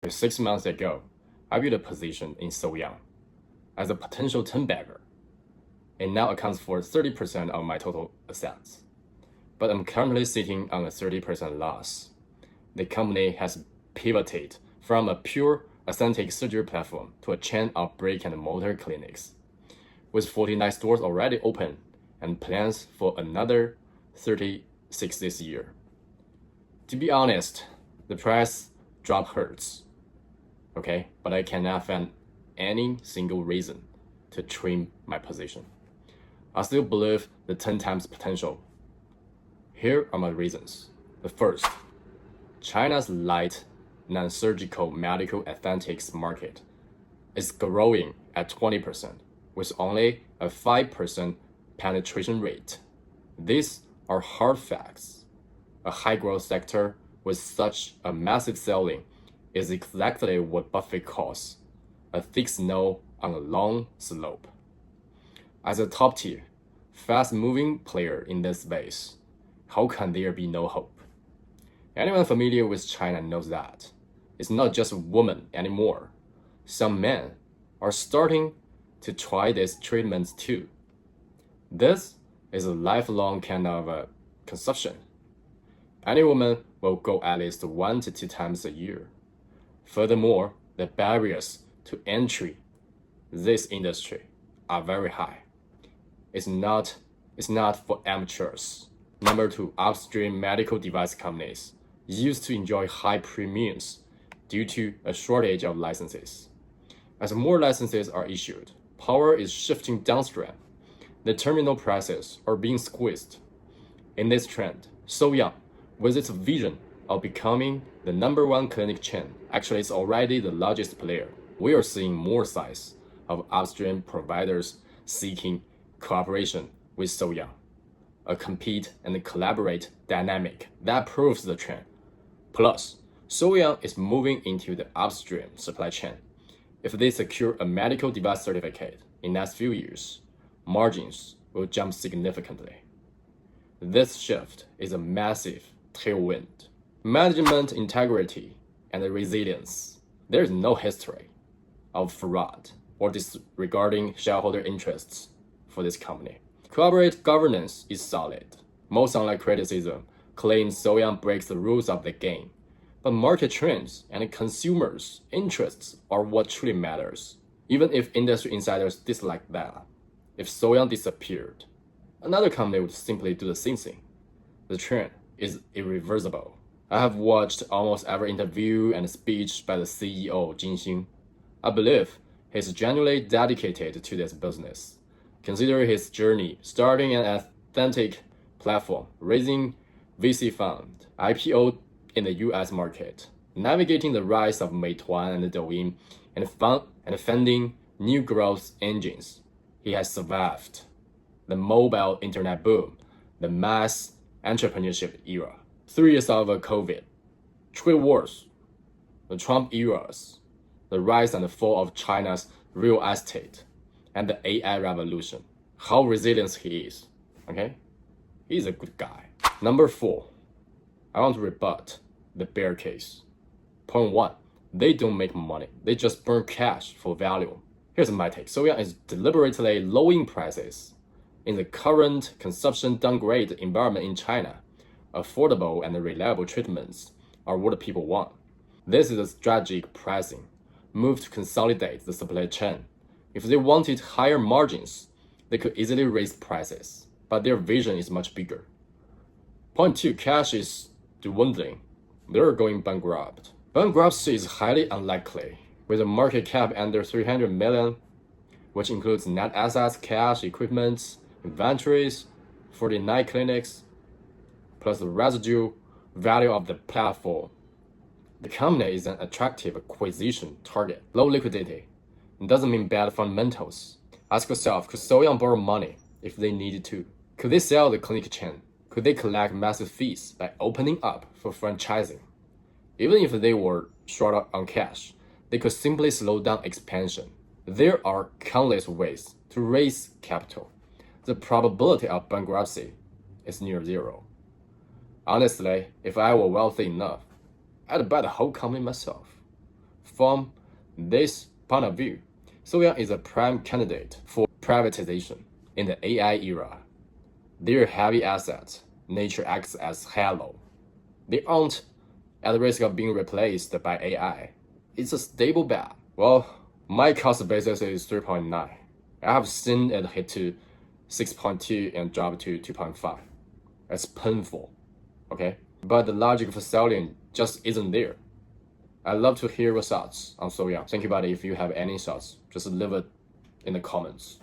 6 months ago, I built a position in So-Young as a potential 10-bagger. It now accounts for 30% of my total assets. But I'm currently sitting on a 30% loss. The company has pivoted from a pure aesthetic surgery platform to a chain of brick and mortar clinics, with 49 stores already open and plans for another 36 this year. To be honest, the price drop hurts. Okay, but I cannot find any single reason to trim my position. I still believe the 10 times potential. Here are my reasons. The first, China's light non-surgical medical aesthetics market is growing at 20% with only a 5% penetration rate. These are hard facts. A high growth sector with such a massive ceiling is exactly what Buffett calls a thick snow on a long slope. As a top tier, fast moving player in this space, how can there be no hope? Anyone familiar with China knows that it's not just women anymore. Some men are starting to try these treatments too. This is a lifelong kind of consumption. Any woman will go at least 1 to 2 times a year. Furthermore, the barriers to entry this industry are very high. It's not for amateurs. Number 2, upstream medical device companies used to enjoy high premiums due to a shortage of licenses. As more licenses are issued, power is shifting downstream. The terminal prices are being squeezed. In this trend, So-Young, with its vision of becoming the #1 clinic chain, actually is already the largest player. We are seeing more signs of upstream providers seeking cooperation with So-Young, a compete and collaborate dynamic that proves the trend. Plus, So-Young is moving into the upstream supply chain. If they secure a medical device certificate in the next few years, margins will jump significantly. This shift is a massive tailwind. Management integrity and resilience. There is no history of fraud or disregarding shareholder interests for this company. Corporate governance is solid. Most online criticism claims So-Young breaks the rules of the game. But market trends and consumers' interests are what truly matters. Even if industry insiders dislike that, if So-Young disappeared, another company would simply do the same thing. The trend is irreversible. I have watched almost every interview and speech by the CEO, Jin Xing. I believe he's genuinely dedicated to this business. Consider his journey starting an authentic platform, raising VC fund, IPO in the US market, navigating the rise of Meituan and Douyin, and funding new growth engines. He has survived the mobile internet boom, the mass entrepreneurship era, 3 years of COVID, trade wars, the Trump eras, the rise and fall of China's real estate, and the AI revolution. How resilient he is, okay? He's a good guy. Number 4, I want to rebut the bear case. Point 1, they don't make money. They just burn cash for value. Here's my take. So-Young is deliberately lowering prices. In the current consumption downgrade environment in China, affordable and reliable treatments are what people want. This is a strategic pricing move to consolidate the supply chain. If they wanted higher margins, they could easily raise prices, but their vision is much bigger. Point 2, cash is dwindling. They're going bankrupt. Bankruptcy is highly unlikely, with a market cap under 300 million, which includes net assets, cash, equipment, inventories, 49 clinics, plus the residual value of the platform. The company is an attractive acquisition target. Low liquidity doesn't mean bad fundamentals. Ask yourself, could So-Young borrow money if they needed to? Could they sell the clinic chain? Could they collect massive fees by opening up for franchising? Even if they were short on cash, they could simply slow down expansion. There are countless ways to raise capital. The probability of bankruptcy is near zero. Honestly, if I were wealthy enough, I'd buy the whole company myself. From this point of view, So-Young is a prime candidate for privatization in the AI era. Their heavy assets, nature acts as halo. They aren't at risk of being replaced by AI. It's a stable bet. Well, my cost basis is 3.9. I have seen it hit to 6.2 and drop to 2.5. It's painful, okay? But the logic for selling just isn't there. I'd love to hear your thoughts on So-Young. Thank you, buddy. If you have any thoughts, just leave it in the comments.